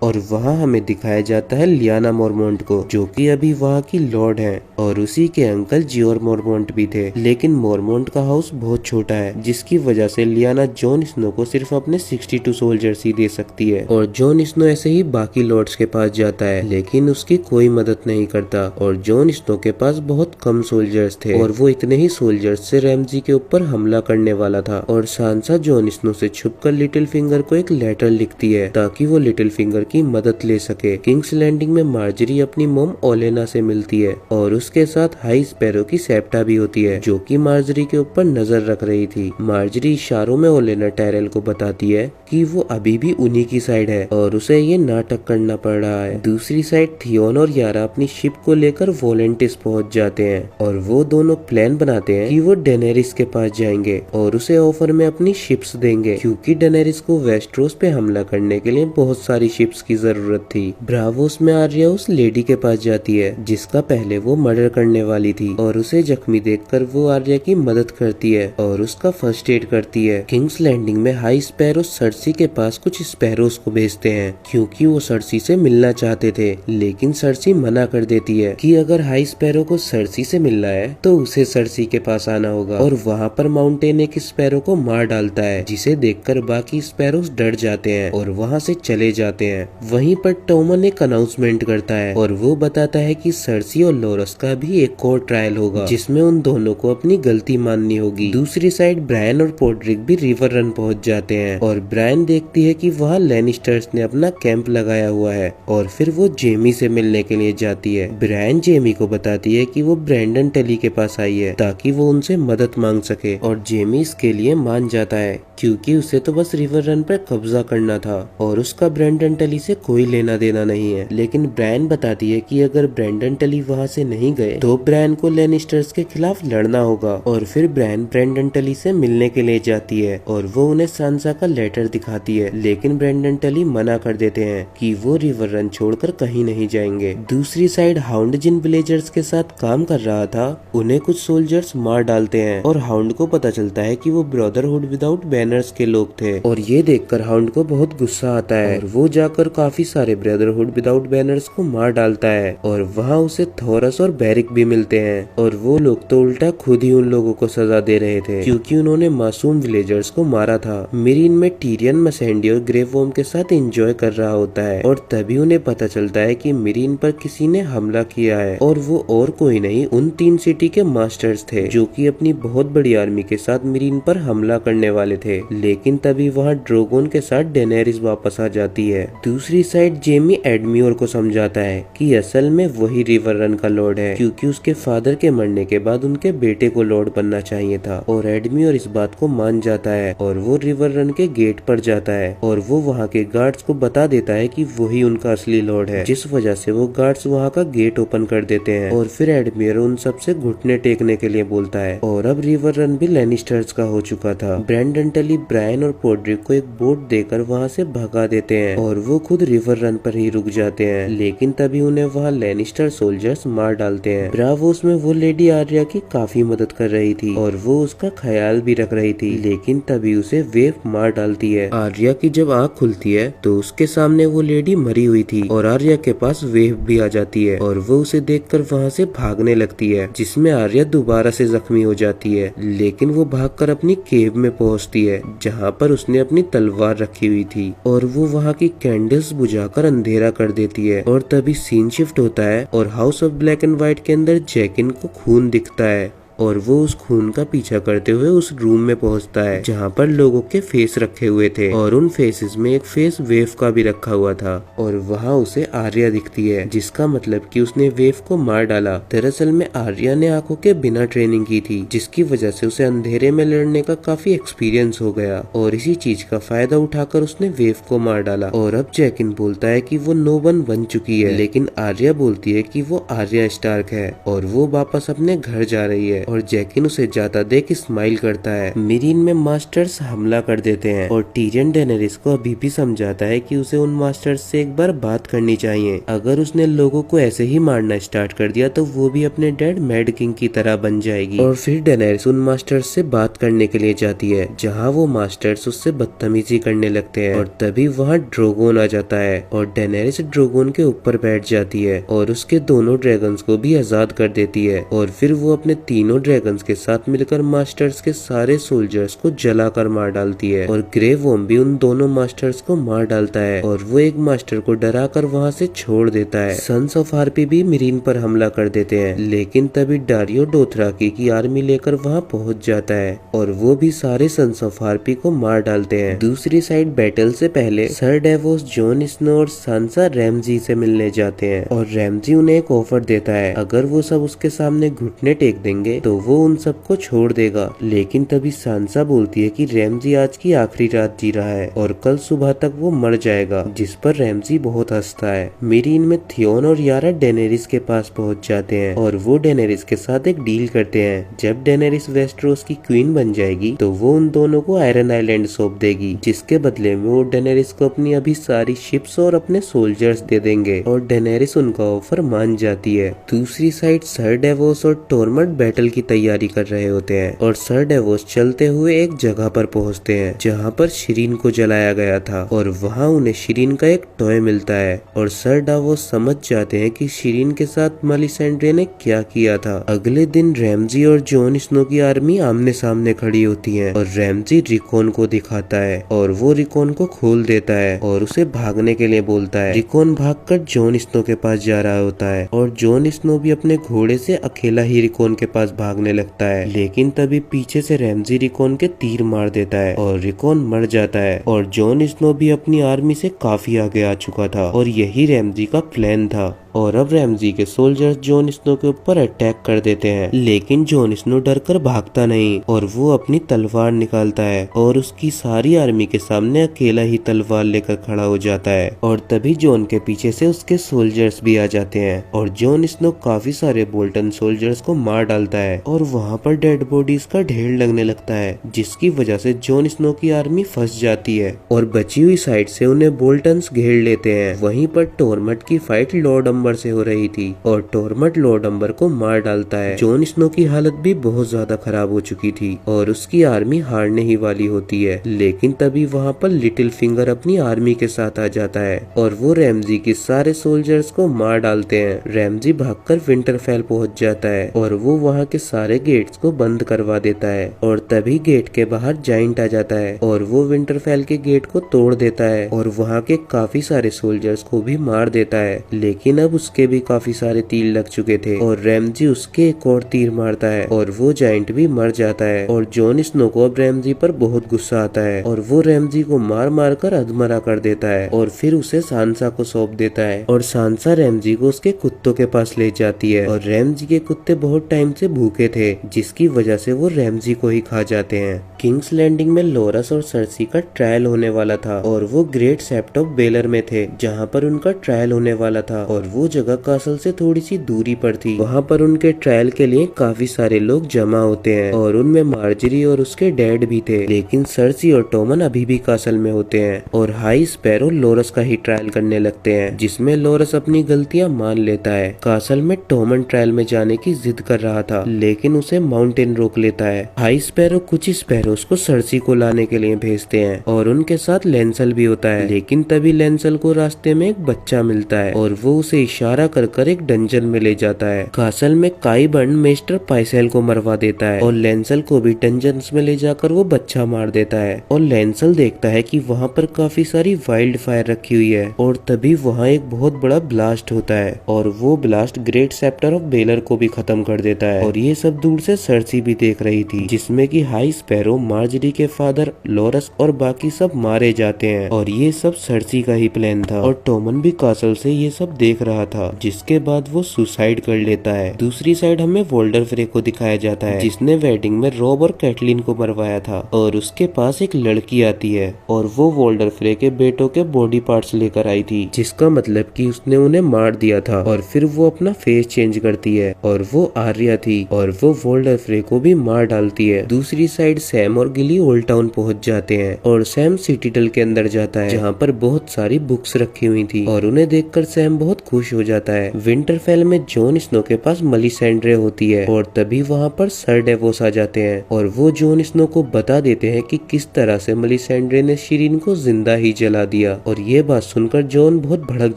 और वहाँ हमें दिखाया जाता है लियाना मोरमोंट को, जो कि अभी वहाँ की लॉर्ड हैं और उसी के अंकल जियोर मोरमोंट भी थे। लेकिन मोरमोंट का हाउस बहुत छोटा है, जिसकी वजह से लियाना जॉन स्नो को सिर्फ अपने 62 सोल्जर्स ही दे सकती है और जॉन स्नो ऐसे ही बाकी लॉर्ड्स के पास जाता है, लेकिन उसकी कोई मदद नहीं करता और जॉन स्नो के पास बहुत कम सोल्जर्स थे और वो इतने ही सोल्जर्स से रैमजी के ऊपर हमला करने वाला था। और सांसा जॉन स्नो से छुपकर लिटिल फिंगर को एक लेटर लिखती है ताकि वो लिटिल फिंगर की मदद ले सके। किंग्स लैंडिंग में मार्जरी अपनी मोम ओलेना से मिलती है और उसके साथ हाई स्पैरो की सेप्टा भी होती है, जो कि मार्जरी के ऊपर नजर रख रही थी। मार्जरी इशारों में ओलेना टैरेल को बताती है कि वो अभी भी उन्हीं की साइड है और उसे ये नाटक करना पड़ रहा है। दूसरी साइड थियोन और यारा अपनी शिप को लेकर वोलेंटिस पहुंच जाते हैं और वो दोनों प्लान बनाते हैं कि वो डेनेरिस के पास जाएंगे और उसे ऑफर में अपनी शिप्स देंगे, क्योंकि डेनेरिस को वेस्टरोस पे हमला करने के लिए बहुत सारी शिप्स की जरूरत थी। ब्रावोस में आर्या उस लेडी के पास जाती है जिसका पहले वो मर्डर करने वाली थी और उसे जख्मी देखकर वो आर्या की मदद करती है और उसका फर्स्ट एड करती है। किंग्स लैंडिंग में हाई स्पैरो सर्सी के पास कुछ स्पैरोस को भेजते हैं क्योंकि वो सर्सी से मिलना चाहते थे, लेकिन सर्सी मना कर देती है कि अगर हाई स्पैरो को सर्सी से मिलना है तो उसे सर्सी के पास आना होगा और वहाँ पर माउंटेन एक स्पैरो को मार डालता है, जिसे देखकर बाकी स्पैरोस डर जाते हैं और वहाँ से चले जाते हैं। वहीं पर टोमन एक अनाउंसमेंट करता है और वो बताता है कि सर्सी और लोरस का भी एक और ट्रायल होगा जिसमें उन दोनों को अपनी गलती माननी होगी। दूसरी साइड ब्रायन और पोड्रिक भी रिवर रन पहुंच जाते हैं और ब्रायन देखती है कि वहाँ लैनिस्टर्स ने अपना कैंप लगाया हुआ है और फिर वो जेमी से मिलने के लिए जाती है। ब्रायन जेमी को बताती है कि वो ब्रैंडन टली के पास आई है ताकि वो उनसे मदद मांग सके और जेमी इसके लिए मान जाता है क्योंकि उसे तो बस रिवर रन पर कब्जा करना था और उसका ब्रैंडन टली से कोई लेना देना नहीं है। लेकिन ब्रायन बताती है कि अगर ब्रैंडन टली वहाँ से नहीं गए तो ब्रायन को लैनिस्टर्स के खिलाफ लड़ना होगा और फिर ब्रायन ब्रैंडन टली से मिलने के लिए जाती है और वो उन्हें सांसा का लेटर दिखाती है, लेकिन ब्रैंडन टली मना कर देते हैं कि वो रिवर रन छोड़कर कहीं नहीं जाएंगे। दूसरी साइड हाउंड जिन विलेजर्स के साथ काम कर रहा था उन्हें कुछ सोल्जर्स मार डालते हैं और हाउंड को पता चलता है कि वो ब्रदरहुड विदाउट बैनर्स के लोग थे और ये देखकर हाउंड को बहुत गुस्सा आता है और वो जाकर काफी सारे ब्रदरहुड विदाउट बैनर्स को मार डालता है और वहाँ उसे थोरस और बैरिक भी मिलते हैं और वो लोग तो उल्टा खुद ही उन लोगों को सजा दे रहे थे क्योंकि उन्होंने मासूम विलेजर्स को मारा था। मीरीन में टीरियन मसेंडी और ग्रे वॉर्म के साथ एंजॉय कर रहा होता है और तभी उन्हें पता चलता है कि मीरीन पर किसी ने हमला किया है और वो और कोई नहीं उन 3 सिटी के मास्टर्स थे जो कि अपनी बहुत बड़ी आर्मी के साथ मीरीन पर हमला करने वाले थे। लेकिन तभी वहाँ ड्रोगोन के साथ डेनेरिस वापस आ जाती है। दूसरी साइड जेमी एडम्योर को समझाता है कि असल में वही रिवर रन का लॉर्ड है क्योंकि उसके फादर के मरने के बाद उनके बेटे को लॉर्ड बनना चाहिए था और एडम्योर इस बात को मान जाता है और वो रिवर रन के गेट पर जाता है और वो वहाँ के गार्ड्स को बता देता है कि वही उनका असली लॉर्ड है, जिस वजह से वो गार्ड्स वहाँ का गेट ओपन कर देते हैं और फिर एडम्योर उन सबसे घुटने टेकने के लिए बोलता है और अब रिवर रन भी लैनिस्टर्स का हो चुका था। ब्रैंडन टली ब्रायन और पोड्रिक को एक बोट देकर वहाँ से भगा देते हैं और वो खुद रिवर रन पर ही रुक जाते हैं, लेकिन तभी उन्हें वहाँ लैनिस्टर सोल्जर्स मार डालते हैं। ब्रावोस में वो लेडी आर्या की काफी मदद कर रही थी और वो उसका ख्याल भी रख रही थी, लेकिन तभी उसे वेव मार डालती है। आर्या की जब आँख खुलती है तो उसके सामने वो लेडी मरी हुई थी और आर्या के पास वेव भी आ जाती है और वो उसे देखकर वहाँ से भागने लगती है, जिसमें आर्या दोबारा से जख्मी हो जाती है। लेकिन वो भागकर अपनी केव में पहुँचती है जहाँ पर उसने अपनी तलवार रखी हुई थी और वो वहाँ की कैंडल्स बुझाकर अंधेरा कर देती है और तभी सीन शिफ्ट होता है और house of black and white के अंदर जैकिन को खून दिखता है और वो उस खून का पीछा करते हुए उस रूम में पहुंचता है जहाँ पर लोगों के फेस रखे हुए थे और उन फेसेस में एक फेस वेव का भी रखा हुआ था और वहाँ उसे आर्या दिखती है, जिसका मतलब कि उसने वेव को मार डाला। दरअसल में आर्या ने आंखों के बिना ट्रेनिंग की थी, जिसकी वजह से उसे अंधेरे में लड़ने का काफी एक्सपीरियंस हो गया और इसी चीज का फायदा उठाकर उसने वेव को मार डाला। और अब जैकिन बोलता है कि वो नो वन बन चुकी है, लेकिन आर्या बोलती है कि वो आर्या स्टार्क है और वो वापस अपने घर जा रही है और जैकिन उसे जाता देख स्माइल करता है। मीरीन में मास्टर्स हमला कर देते हैं और टीरियन डेनेरिस को अभी भी समझाता है कि उसे उन मास्टर्स से एक बार बात करनी चाहिए। अगर उसने लोगों को ऐसे ही मारना स्टार्ट कर दिया तो वो भी अपने डैड मैड किंग की तरह बन जाएगी। और फिर डेनेरिस उन मास्टर्स से बात करने के लिए जाती है, जहाँ वो मास्टर्स उससे बदतमीजी करने लगते हैं और तभी वहाँ ड्रोगोन आ जाता है और डेनेरिस ड्रोगोन के ऊपर बैठ जाती है और उसके दोनों ड्रैगन्स को भी आजाद कर देती है और फिर वो अपने तीनों ड्रैगन्स के साथ मिलकर मास्टर्स के सारे सोल्जर्स को जलाकर मार डालती है और ग्रे वॉर्म भी उन दोनों मास्टर्स को मार डालता है और वो एक मास्टर को डराकर वहाँ से छोड़ देता है। सन्स ऑफ हार्पी भी मीरीन पर हमला कर देते हैं, लेकिन तभी डारियो डोथराकी की आर्मी लेकर वहाँ पहुँच जाता है और वो भी सारे सन्स ऑफ हार्पी को मार डालते हैं। दूसरी साइड बैटल से पहले सर डेवोस, जॉन स्नो और सांसा रैमजी से मिलने जाते हैं और रैमजी उन्हें एक ऑफर देता है, अगर वो सब उसके सामने घुटने टेक देंगे तो वो उन सबको छोड़ देगा। लेकिन तभी सांसा बोलती है कि रैमजी आज की आखिरी रात जी रहा है और कल सुबह तक वो मर जाएगा, जिस पर रैमजी बहुत हंसता है। मीरीन में थियोन और यारा डेनेरिस के पास पहुंच जाते हैं और वो डेनेरिस के साथ एक डील करते हैं, जब डेनेरिस वेस्टरोस की क्वीन बन जाएगी तो वो उन दोनों को आयरन आइलैंड सौंप देगी, जिसके बदले में वो डेनेरिस को अपनी अभी सारी शिप्स और अपने सोल्जर्स दे देंगे और डेनेरिस उनका ऑफर मान जाती है। दूसरी साइड सर डेवोस और टोरमट बैटल की तैयारी कर रहे होते हैं और सर डेवोस चलते हुए एक जगह पर पहुंचते हैं जहां पर शिरीन को जलाया गया था और वहां उन्हें शिरीन का एक टॉय मिलता है और सर डेवोस समझ जाते हैं कि शिरीन के साथ मेलिसेंड्रे ने क्या किया था। अगले दिन रैमजी और जॉन स्नो की आर्मी आमने सामने खड़ी होती है और रैमजी रिकॉन को दिखाता है और वो रिकॉन को खोल देता है और उसे भागने के लिए बोलता है। रिकॉन भागकर जॉन स्नो के पास जा रहा होता है और जॉन स्नो भी अपने घोड़े से अकेला ही रिकॉन के पास भागने लगता है, लेकिन तभी पीछे से रैमजी रिकॉन के तीर मार देता है और रिकॉन मर जाता है और जॉन स्नो भी अपनी आर्मी से काफी आगे आ चुका था और यही रैमजी का प्लान था। और अब रैमजी के सोल्जर्स जॉन स्नो के ऊपर अटैक कर देते हैं, लेकिन जॉन स्नो डरकर भागता नहीं और वो अपनी तलवार निकालता है और उसकी सारी आर्मी के सामने अकेला ही तलवार लेकर खड़ा हो जाता है और तभी जॉन के पीछे से उसके सोल्जर्स भी आ जाते हैं और जॉन स्नो काफी सारे बोल्टन सोल्जर्स को मार डालता है और वहाँ पर डेड बॉडीज का ढेर लगने लगता है, जिसकी वजह से जॉन स्नो की आर्मी फंस जाती है और बची हुई साइड से उन्हें बोल्टन्स घेर लेते हैं। वहीं पर टोरमट की फाइट लॉर्ड अम्बर से हो रही थी और टोरमट लॉर्ड अम्बर को मार डालता है। जॉन स्नो की हालत भी बहुत ज्यादा खराब हो चुकी थी और उसकी आर्मी हारने ही वाली होती है, लेकिन तभी वहाँ पर लिटिल फिंगर अपनी आर्मी के साथ आ जाता है और वो रैमजी के सारे सोल्जर्स को मार डालते हैं। रैमजी भागकर विंटरफेल पहुंच जाता है और वो वहाँ के सारे गेट्स को बंद करवा देता है और तभी गेट के बाहर जाइंट आ जाता है और वो विंटरफेल के गेट को तोड़ देता है और वहाँ के काफी सारे सोल्जर्स को भी मार देता है, लेकिन अब उसके भी काफी सारे तीर लग चुके थे और रैमजी उसके एक और तीर मारता है और वो जाइंट भी मर जाता है और जॉन स्नो को अब रैमजी पर बहुत गुस्सा आता है और वो रैमजी को मार मार कर अधमरा कर देता है और फिर उसे सांसा को सौंप देता है और सांसा रैमजी को उसके कुत्तों के पास ले जाती है और रैमजी के कुत्ते बहुत टाइम से भूखे थे, जिसकी वजह से वो रैमजी को ही खा जाते हैं। किंग्स लैंडिंग में लोरस और सर्सी का ट्रायल होने वाला था और वो ग्रेट सेप्ट ऑफ बेलर में थे जहाँ पर उनका ट्रायल होने वाला था और वो जगह कासल से थोड़ी सी दूरी पर थी। वहाँ पर उनके ट्रायल के लिए काफी सारे लोग जमा होते हैं और उनमें मार्जरी और उसके डैड भी थे, लेकिन सर्सी और टोमन अभी भी कासल में होते हैं और हाई स्पैरो लोरस का ही ट्रायल करने लगते हैं, जिसमें लोरस अपनी गलतियां मान लेता है। कासल में टोमन ट्रायल में जाने की जिद कर रहा था, लेकिन उसे माउंटेन रोक लेता है। हाई स्पैरो कुछ स्पैरो उसको सर्सी को लाने के लिए भेजते हैं और उनके साथ लेंसल भी होता है। लेकिन तभी लेंसल को रास्ते में एक बच्चा मिलता है और वो उसे इशारा कर कर एक डंजन में ले जाता है। कासल में काइबर्न मेस्टर पाइसेल को मरवा देता है और लेंसल को भी डंजन में ले जाकर वो बच्चा मार देता है। और लेंसल देखता है कि वहाँ पर काफी सारी वाइल्ड फायर रखी हुई है और तभी वहाँ एक बहुत बड़ा ब्लास्ट होता है और वो blast great sceptre of baler को भी खत्म कर देता है। और ये सब दूर से सर्सी भी देख रही थी, जिसमें कि हाई स्पैरो, मार्जरी के फादर, लोरस और बाकी सब मारे जाते हैं और ये सब सर्सी का ही प्लान था। और टोमन भी कासल से ये सब देख रहा था, जिसके बाद वो सुसाइड कर लेता है। दूसरी साइड हमें वोल्डर फ्रे को दिखाया जाता है, जिसने वेडिंग में रॉब और कैटलिन को मरवाया था और उसके पास एक लड़की आती है और वो वोल्डर फ्रे के बेटों के बॉडी पार्ट्स लेकर आई थी, जिसका मतलब कि उसने उन्हें मार दिया था। और फिर वो अपना फेस चेंज करती है और वो आर्या थी और वो वोल्डर फ्रे को भी मार डालती है। दूसरी साइड सैम और गिली ओल्ड टाउन पहुंच जाते हैं और सैम सिटीडल के अंदर जाता है, जहाँ पर बहुत सारी बुक्स रखी हुई थी और उन्हें देखकर सैम बहुत खुश हो जाता है। विंटरफेल में जॉन स्नो के पास मेलिसेंड्रे होती है और तभी वहाँ पर सर डेवोस आ जाते हैं और वो जॉन स्नो को बता देते हैं कि किस तरह से मेलिसेंड्रे ने शिरीन को जिंदा ही जला दिया। और ये बात सुनकर जॉन बहुत भड़क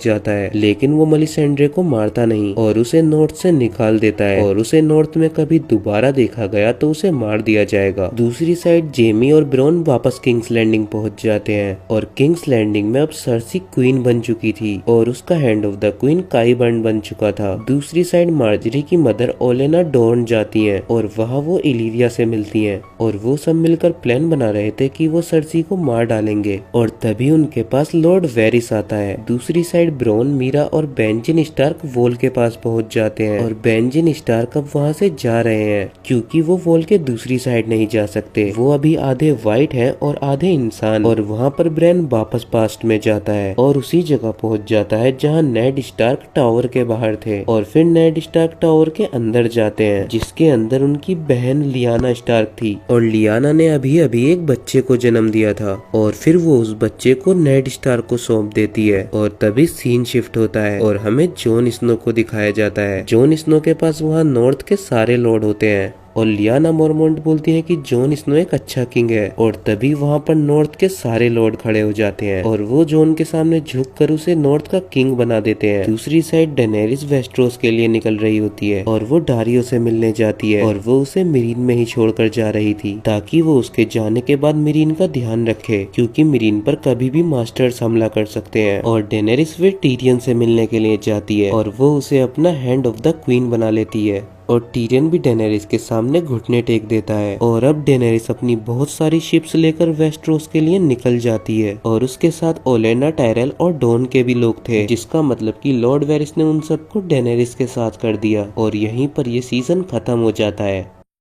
जाता है, लेकिन वो मेलिसेंड्रे को मारता नहीं और उसे नॉर्थ से निकाल देता है और उसे नॉर्थ में कभी दोबारा देखा गया तो उसे मार दिया जाएगा। दूसरी साइड जेमी और ब्रॉन वापस किंग्स लैंडिंग पहुंच जाते हैं और किंग्स लैंडिंग में अब सर्सी क्वीन बन चुकी थी और उसका हैंड ऑफ द क्वीन काइबर्न बन चुका था। दूसरी साइड मार्जरी की मदर ओलेना डॉर्न जाती हैं और वहाँ वो इलिरिया से मिलती हैं और वो सब मिलकर प्लान बना रहे थे कि वो सर्सी को मार डालेंगे। और तभी उनके पास लॉर्ड वेरिस आता है। दूसरी साइड ब्रॉन, मीरा और बेंजिन स्टार्क वॉल के पास पहुंच जाते हैं और बेंजिन स्टार्क अब वहाँ से जा रहे हैं क्योंकि वो वॉल के दूसरी साइड नहीं जा सकते। वो अभी आधे व्हाइट हैं और आधे इंसान। और वहाँ पर ब्रेन वापस पास्ट में जाता है और उसी जगह पहुंच जाता है जहाँ नेड स्टार्क टावर के बाहर थे और फिर नेड स्टार्क टावर के अंदर जाते हैं, जिसके अंदर उनकी बहन लियाना स्टार्क थी और लियाना ने अभी अभी एक बच्चे को जन्म दिया था और फिर वो उस बच्चे को नेड स्टार्क को सौंप देती है। और तभी सीन शिफ्ट होता है और हमें जॉन स्नो को दिखाया जाता है। जॉन स्नो के पास वहाँ नॉर्थ के सारे लॉर्ड होते हैं और लियाना मोरमोंट बोलती है कि जॉन स्नो एक अच्छा किंग है। और तभी वहाँ पर नॉर्थ के सारे लॉर्ड खड़े हो जाते हैं और वो जॉन के सामने झुककर उसे नॉर्थ का किंग बना देते हैं। दूसरी साइड डेनेरिस वेस्ट्रोस के लिए निकल रही होती है और वो डारियो से मिलने जाती है और वो उसे मिरीन में ही छोड़कर जा रही थी ताकि वो उसके जाने के बाद मिरीन का ध्यान रखे, क्योंकि मिरीन पर कभी भी मास्टर्स हमला कर सकते हैं। और डेनेरिस फिर टीरियन से मिलने के लिए जाती है और वो उसे अपना हैंड ऑफ द क्वीन बना लेती है और टीरियन भी डेनेरिस के सामने घुटने टेक देता है। और अब डेनेरिस अपनी बहुत सारी शिप्स लेकर वेस्ट्रोस के लिए निकल जाती है और उसके साथ ओलेना, टायरल और डॉन के भी लोग थे, जिसका मतलब कि लॉर्ड वेरिस ने उन सबको डेनेरिस के साथ कर दिया। और यहीं पर ये सीजन खत्म हो जाता है।